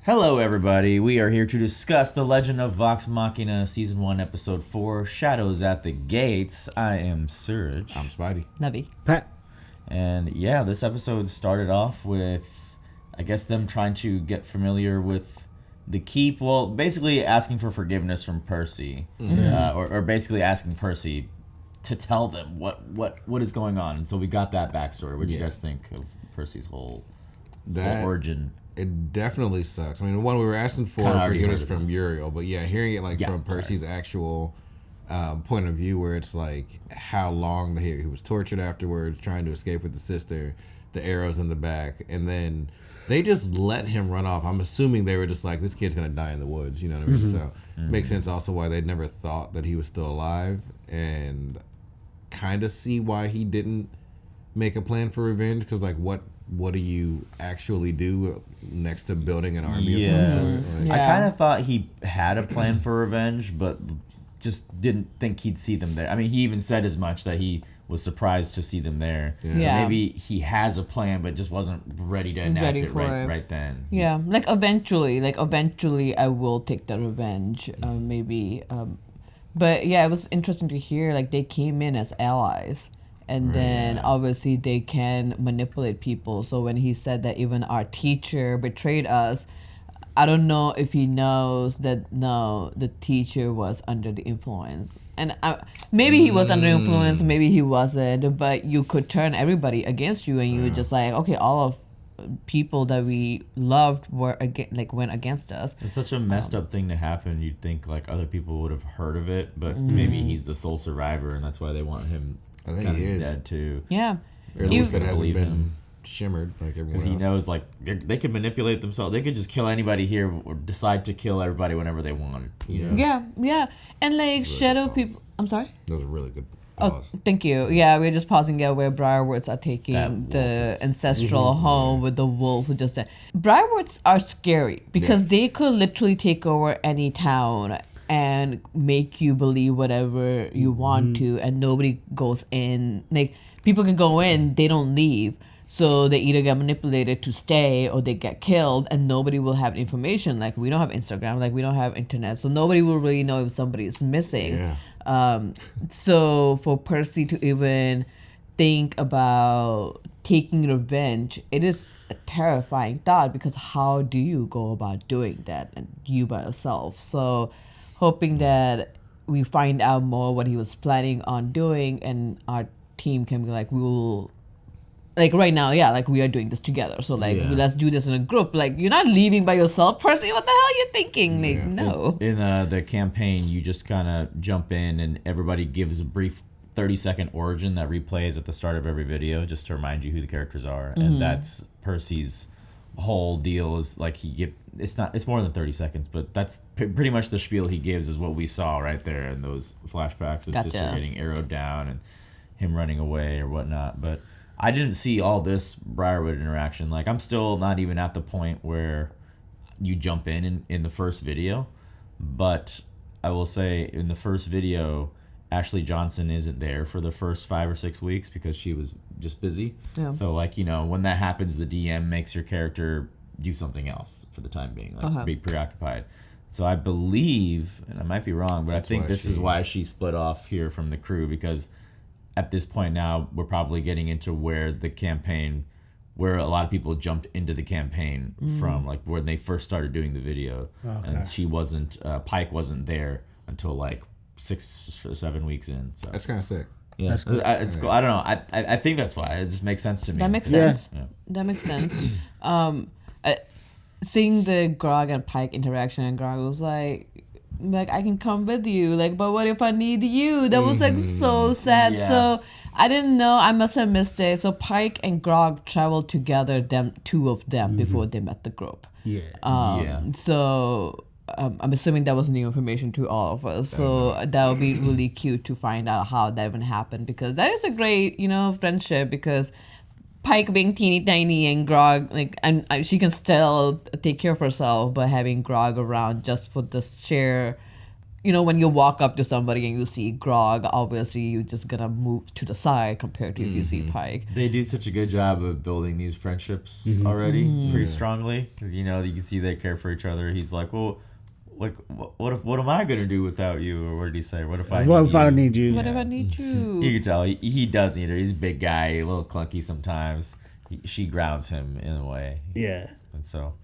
Hello, everybody. We are here to discuss The Legend of Vox Machina, Season 1, Episode 4, Shadows at the Gates. I am Surge. I'm Spidey. Navi. Pat. And yeah, this episode started off with, I guess, them trying to get familiar with the keep. Well, basically asking for forgiveness from Percy. Or basically asking Percy to tell them what is going on. And so we got that backstory. What do you guys think of Percy's whole origin? It definitely sucks. I mean, one, we were asking for forgiveness from Uriel, but yeah, hearing it from Percy's actual point of view, where it's like how long he was tortured afterwards, trying to escape with the sister, the arrows in the back, and then they just let him run off. I'm assuming they were just like, this kid's gonna die in the woods, you know what I mean? So makes sense also why they'd never thought that he was still alive, and kind of see why he didn't make a plan for revenge, because like what do you actually do next to building an army of some sort? I kind of thought he had a plan for revenge, but just didn't think he'd see them there. I mean, he even said as much, that he was surprised to see them there. So maybe he has a plan, but just wasn't ready to enact it right then. Yeah, like eventually I will take the revenge, maybe. But yeah, it was interesting to hear, like, they came in as allies. And then obviously they can manipulate people. So when he said that even our teacher betrayed us, I don't know if he knows that the teacher was under the influence. And maybe he was under influence, maybe he wasn't. But you could turn everybody against you, and you would just like, okay, all of people that we loved were went against us. It's such a messed up thing to happen. You'd think like other people would have heard of it, but maybe he's the sole survivor, and that's why they want him. I think he is dead too. Yeah, or at least it hasn't been shimmered like everyone else. Because he knows, like, they could manipulate themselves. They could just kill anybody here, or decide to kill everybody whenever they want. You know? Yeah, and like really shadow people. I'm sorry. That was a really good pause. Oh, thank you. Yeah, we're just pausing at where Briarwoods are taking the ancestral home with the wolf. Just Briarwoods are scary because they could literally take over any town and make you believe whatever you want to, and nobody goes in. Like, people can go in, they don't leave. So they either get manipulated to stay or they get killed, and nobody will have information. Like, we don't have Instagram, like, we don't have internet, so nobody will really know if somebody is missing. So for Percy to even think about taking revenge, it is a terrifying thought, because how do you go about doing that, and you by yourself? So hoping that we find out more what he was planning on doing, and our team can be like, we will, like, right now, like, we are doing this together. So, like, let's do this in a group. Like, you're not leaving by yourself, Percy. What the hell are you thinking? Like, no. In the campaign, you just kind of jump in, and everybody gives a brief 30-second origin that replays at the start of every video, just to remind you who the characters are. And that's Percy's whole deal. Is like, it's more than 30 seconds, but that's pretty much the spiel he gives, is what we saw right there in those flashbacks of sister getting arrowed down and him running away or whatnot. But I didn't see all this Briarwood interaction. Like, I'm still not even at the point where you jump in the first video, but I will say, in the first video, Ashley Johnson isn't there for the first 5 or 6 weeks because she was just busy. So, like, you know, when that happens, the DM makes your character do something else for the time being, like be preoccupied. So I believe, and I might be wrong, but I think this is why she split off here from the crew, because at this point now we're probably getting into where a lot of people jumped into the campaign from, like, when they first started doing the video. And she wasn't, Pike wasn't there until like 6 or 7 weeks in. So that's kind of sick. Yeah, that's cool. It's cool. I don't know. I think that's why. It just makes sense to me. That makes sense. Yeah. That makes sense. Seeing the Grog and Pike interaction, and Grog was like, I can come with you, like, but what if I need you? That was like so sad. So I didn't know. I must have missed it. So Pike and Grog traveled together, two of them, before they met the group. So I'm assuming that was new information to all of us. So that would be really cute to find out how that even happened, because that is a great, friendship, because Pike being teeny tiny and Grog, like, and she can still take care of herself, but having Grog around just for the sheer when you walk up to somebody and you see Grog, obviously you're just gonna move to the side compared to if you see Pike. They do such a good job of building these friendships already pretty strongly, because you can see they care for each other. He's like, well, like, what am I gonna do without you? Or what did he say? What if I need you? What if I need you? You can tell he does need her. He's a big guy, a little clunky sometimes. She grounds him in a way. Yeah. And so,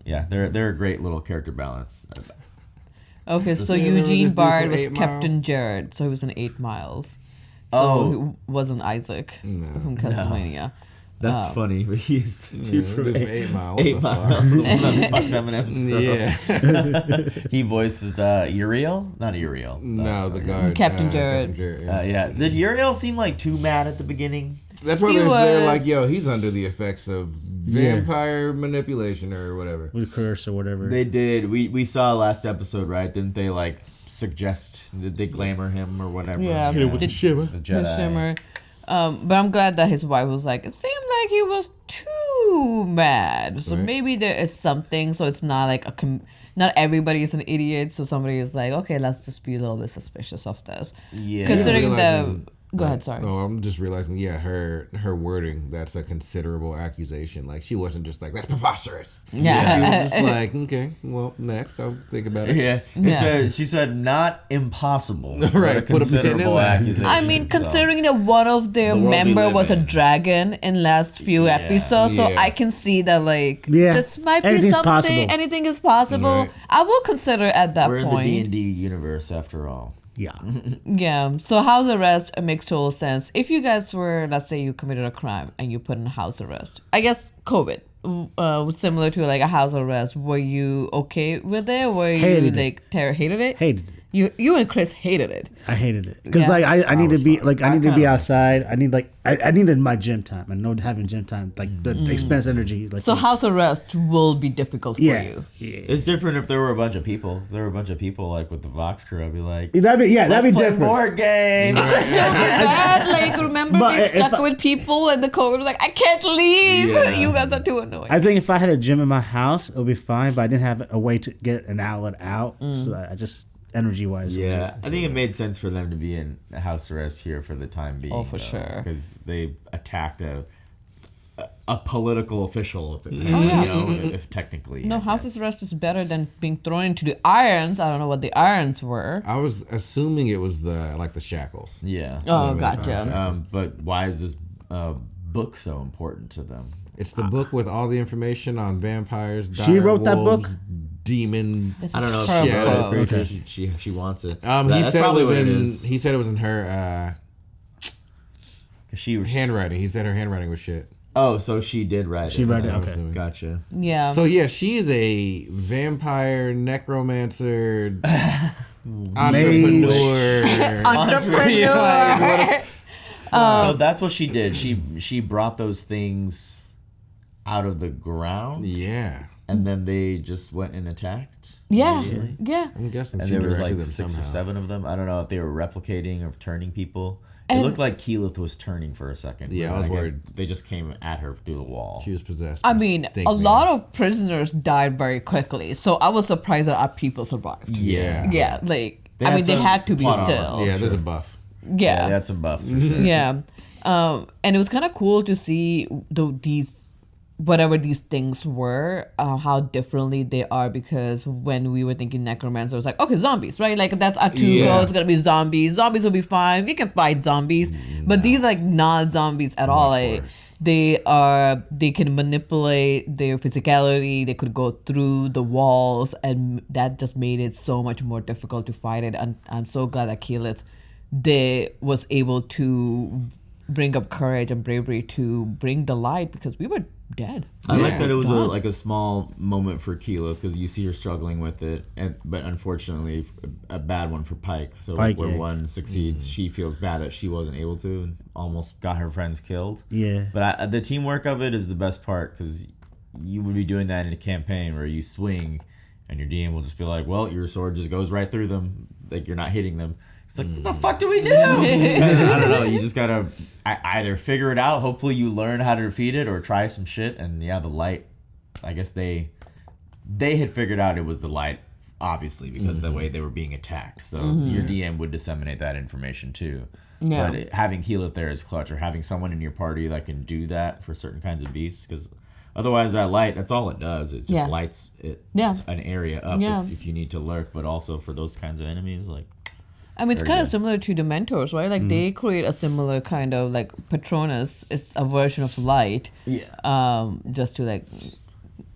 yeah, they're a great little character balance. Okay, so Eugene Bard was Captain Jared, so he was in 8 Miles. So he wasn't Isaac from Castlevania. That's funny, but he's the dude from 8 Mile. 8 Mile. The one that fucks Eminem's girl. Yeah. He voices Uriel? Not Uriel. No, the guard. Captain Jared. Yeah. Did Uriel seem like too mad at the beginning? That's why they're like, yo, he's under the effects of vampire manipulation or whatever. With curse or whatever. They did. We saw last episode, right? Didn't they like suggest, did they glamour him or whatever? Yeah. Hit it with the shimmer. The Jedi. The shimmer. But I'm glad that his wife was like, it seemed like he was too mad. So maybe there is something. So it's not like not everybody is an idiot. So somebody is like, okay, let's just be a little bit suspicious of this. Yeah. Considering Go ahead, sorry. No, I'm just realizing, her wording, that's a considerable accusation. Like, she wasn't just like, that's preposterous. Yeah. She was just like, okay, well, next, I'll think about it. Yeah. She said, not impossible. Right. A considerable accusation. I mean, considering that one of their member was a dragon in last few episodes, so I can see that, like, this might be something. Possible. Anything is possible. Right. I will consider at that point. We're in the D&D universe, after all. Yeah. Yeah. So house arrest makes total sense. If you guys were, let's say you committed a crime and you put in house arrest, I guess COVID was similar to like a house arrest. Were you okay with it? Were you hated it? Hated it. You and Chris hated it. I hated it because I need to be outside. I needed my gym time. I know having gym time the expense energy. So house arrest will be difficult for you. Yeah. It's different if there were a bunch of people. If there were a bunch of people like with the Vox crew, I'd be like, that'd be different. Board games. Like remember being stuck with people and the COVID was like, I can't leave. Yeah. You guys are too annoying. I think if I had a gym in my house, it would be fine. But I didn't have a way to get an outlet out, so I just. Energy-wise. Yeah, I think it made sense for them to be in house arrest here for the time being. Oh, for sure. Because they attacked a political official, if technically. No, house arrest is better than being thrown into the irons. I don't know what the irons were. I was assuming it was the shackles. Yeah. Oh, gotcha. But why is this book so important to them? It's the book with all the information on vampires. She wrote that book? Demon. I don't know. Shadow creatures. She wants it. He said it was in her. She was handwriting. He said her handwriting was shit. Oh, so she did write it. She wrote it. Okay, gotcha. Yeah. So yeah, she's a vampire necromancer, entrepreneur. So that's what she did. She brought those things out of the ground. Yeah. And then they just went and attacked? Yeah. Yeah. I'm guessing and there was like 6 or 7 of them. I don't know if they were replicating or turning people. It looked like Keyleth was turning for a second. Yeah, I was worried. They just came at her through the wall. She was possessed. I mean, a lot of prisoners died very quickly. So I was surprised that our people survived. Yeah. Yeah, they had to be still. Yeah, there's a buff. Yeah. They had some buffs for sure. Yeah. And it was kind of cool to see these whatever these things were, how differently they are, because when we were thinking necromancer, it was like, okay, zombies, right? Like that's our 2 goals, gonna be zombies. Zombies will be fine. We can fight zombies. But these like not zombies at all. Like they can manipulate their physicality. They could go through the walls, and that just made it so much more difficult to fight it. And I'm so glad that Keyleth was able to bring up courage and bravery to bring the light, because we were dead. I like that it was a small moment for Keyleth, because you see her struggling with it, but unfortunately a bad one for Pike. So Pike, where one succeeds, she feels bad that she wasn't able to and almost got her friends killed. Yeah. But the teamwork of it is the best part, because you would be doing that in a campaign where you swing and your DM will just be like, well, your sword just goes right through them, like you're not hitting them. It's like, what the fuck do we do? I don't know. You just gotta either figure it out. Hopefully you learn how to defeat it, or try some shit. And yeah, the light, I guess they had figured out it was the light obviously, because the way they were being attacked. So your DM would disseminate that information too. Yeah. But having Healeth there is clutch, or having someone in your party that can do that for certain kinds of beasts, because otherwise that light, that's all it does. It just lights an area up if you need to lurk, but also for those kinds of enemies, like... I mean, it's kind of similar to the mentors, right? Like they create a similar kind of like Patronus. It's a version of light. Yeah. Just to like,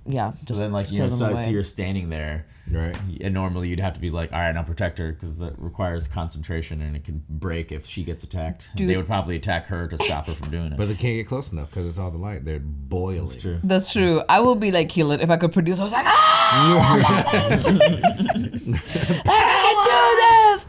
just. So then, like, you know, so you're standing there, right? And normally you'd have to be like, all right, now protect her, because that requires concentration and it can break if she gets attacked. Dude. They would probably attack her to stop her from doing it. But they can't get close enough because it's all the light. They're boiling. That's true. That's true. I will be like Healeth if I could produce. I was like, I can do this.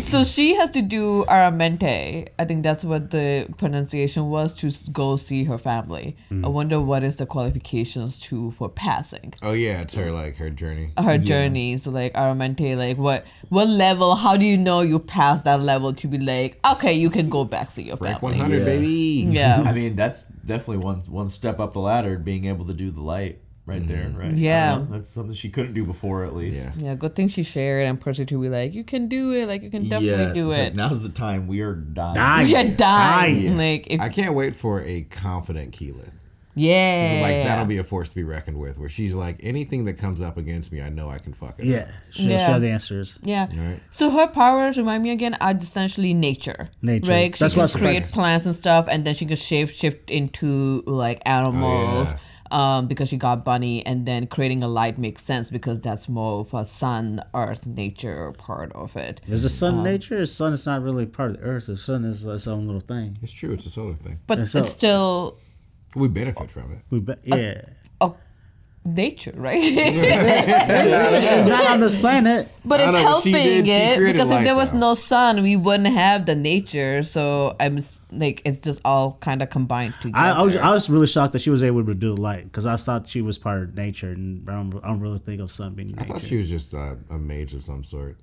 So she has to do Aramente. I think that's what the pronunciation was, to go see her family. I wonder what is the qualifications for passing. Oh yeah, it's her like her journey. Her journey. So like Aramente, like what level? How do you know you passed that level to be like, okay, you can go back to your family? Rank 100, baby. Yeah. I mean, that's definitely one step up the ladder, being able to do the light. Right there, right? Yeah. That's something she couldn't do before, at least. Yeah, good thing she shared and Percy to be like, you can do it. Like, you can definitely do it. Like, now's the time. We are dying. We are dying. Like, I can't wait for a confident Keyleth. Yeah. Like, that'll be a force to be reckoned with, where she's like, anything that comes up against me, I know I can fuck it. Yeah. She'll have the answers. Yeah. Right. So her powers, remind me again, are essentially nature. Right? That's she can create plants and stuff, and then she can shift into, like, animals. Oh, yeah. Because she got bunny, and then creating a light makes sense because that's more of a sun, earth, nature part of it. Is the sun nature? The sun is not really part of the earth. The sun is its own little thing. It's true. It's a solar thing. But it's still... We benefit from it. Nature, right? It's not on this planet. But it's helping it, because if there was though. no sun, we wouldn't have the nature. So like, it's just all kind of combined together. I was really shocked that she was able to do the light, because I thought she was part of nature, and I don't really think of sun being nature. I thought she was just a mage of some sort.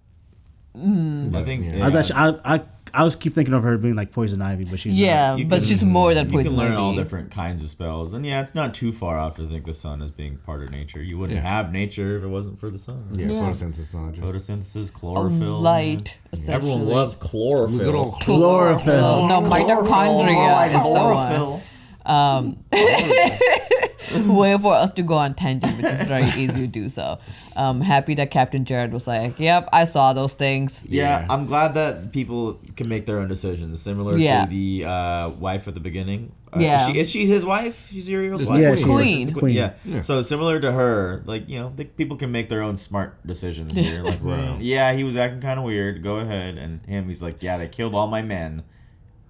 I think. Yeah. I was keep thinking of her being like poison ivy, but she's not. But she's more than poison ivy. You can learn all different kinds of spells, and it's not too far off to think the sun as being part of nature. You wouldn't have nature if it wasn't for the sun. Yeah, photosynthesis. Photosynthesis, chlorophyll. Light. Everyone loves chlorophyll. Good old chlorophyll. No, mitochondria is the one. Way for us to go on tangent, which is very easy to do so. Happy that Captain Jared was like, yep, I saw those things. Yeah, I'm glad that people can make their own decisions, similar to the wife at the beginning. Is she his wife? She's Uriel's wife? Yeah, Queen. Yeah. So similar to her, like, you know, people can make their own smart decisions here. Like, he was acting kind of weird. Go ahead. And he's like, they killed all my men.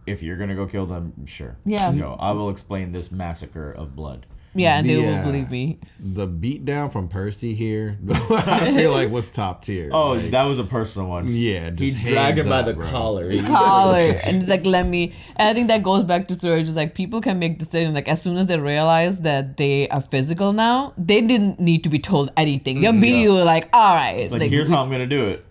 If you're going to go kill them, sure. Yeah. Go. I will explain this massacre of blood. Yeah, and they will believe me. The beatdown from Percy here, I feel like was top tier. Oh, like, that was a personal one. Yeah, he dragged him by the collar. And it's like, let me. And I think that goes back to Surge. It's like, people can make decisions. Like, as soon as they realize that they are physical now, they didn't need to be told anything. They immediately were like, all right. It's like, here's how I'm going to do it.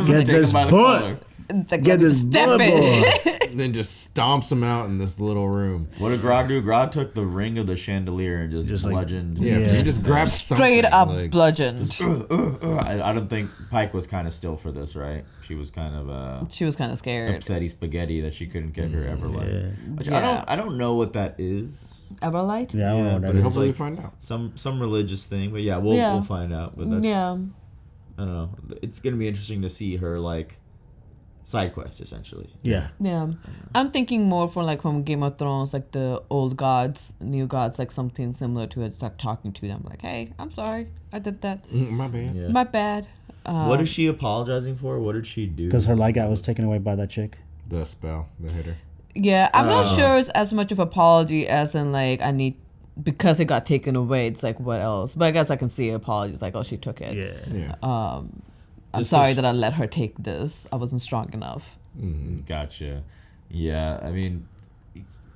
Get this boy. It's like, get this boy. Then just stomps him out in this little room. What did Grog do? Grog took the ring of the chandelier and just bludgeoned. He just grabbed something. Straight up bludgeoned. I don't think Pike was kind of still for this, right? She was kind of scared. Upsetty spaghetti that she couldn't get her Everlight. Which Yeah. I don't know what that is. Everlight? Yeah, I don't know what that But is. hopefully we find out. Some religious thing, but we'll find out. But that's, I don't know. It's gonna be interesting to see her like side quest essentially. Yeah. I'm thinking more from Game of Thrones, like the old gods, new gods, like something similar to it. Start talking to them, like, hey, I'm sorry, I did that. My bad. Yeah. My bad. What is she apologizing for? What did she do? Because her light guy was taken away by that chick. The spell that hit her. Yeah, I'm not sure it's as much of apology as in like I need, because it got taken away. It's like, what else? But I guess I can see apologies like, oh, she took it. Yeah. I'm sorry that I let her take this. I wasn't strong enough. Gotcha. Yeah, I mean,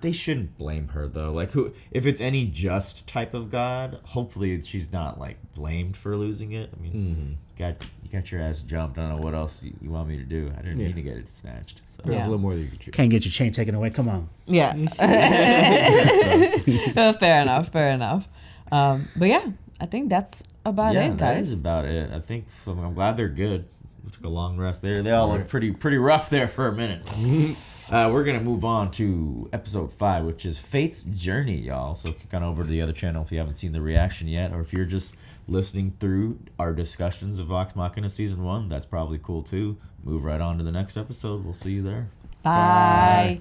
they shouldn't blame her though. Like, if it's any just type of god, hopefully she's not like blamed for losing it. I mean, you got your ass jumped. I don't know what else you want me to do. I didn't mean to get it snatched. So. A little more than you could. Can't get your chain taken away. Come on. Yeah. Fair enough. But yeah, I think that's about it, guys. That is about it. I think I'm glad they're good. We took a long rest there. They all look pretty rough there for a minute. We're gonna move on to episode 5, which is Fate's Journey, y'all. So kick on over to the other channel if you haven't seen the reaction yet, or if you're just listening through our discussions of Vox Machina season 1, that's probably cool too. Move right on to the next episode. We'll see you there. Bye.